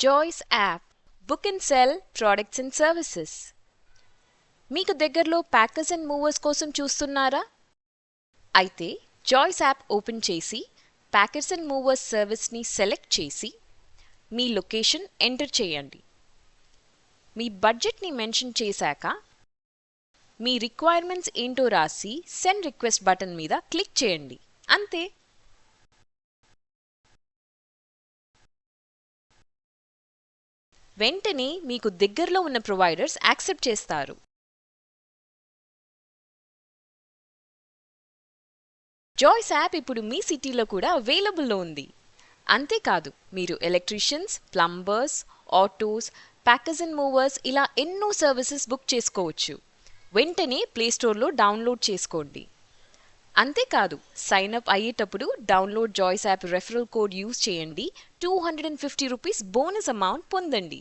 Joys app book and sell products and services. మీకు దగ్గరలో packers and movers కోసం చూస్తున్నారా? అయితే జాయ్స్ యాప్ ఓపెన్ చేసి ప్యాకర్స్ అండ్ మూవర్స్ సర్వీస్ని సెలెక్ట్ చేసి మీ లొకేషన్ ఎంటర్ చేయండి. మీ బడ్జెట్ని మెన్షన్ చేశాక మీ రిక్వైర్మెంట్స్ ఏంటో రాసి సెండ్ రిక్వెస్ట్ బటన్ మీద క్లిక్ చేయండి. అంతే. వెంటనే మీకు దగ్గరలో ఉన్న ప్రొవైడర్స్ యాక్సెప్ట్ చేస్తారు. జాయ్స్ యాప్ ఇప్పుడు మీ సిటీలో కూడా అవైలబుల్లో ఉంది. అంతేకాదు, మీరు electricians, plumbers, autos, packers and movers ఇలా ఎన్నో సర్వీసెస్ బుక్ చేసుకోవచ్చు. వెంటనే ప్లేస్టోర్లో డౌన్లోడ్ చేసుకోండి. అంతేకాదు, సైన్ అప్ అయ్యేటప్పుడు download Joys app referral code use చేయండి. 250 రూపీస్ బోనస్ అమౌంట్ పొందండి.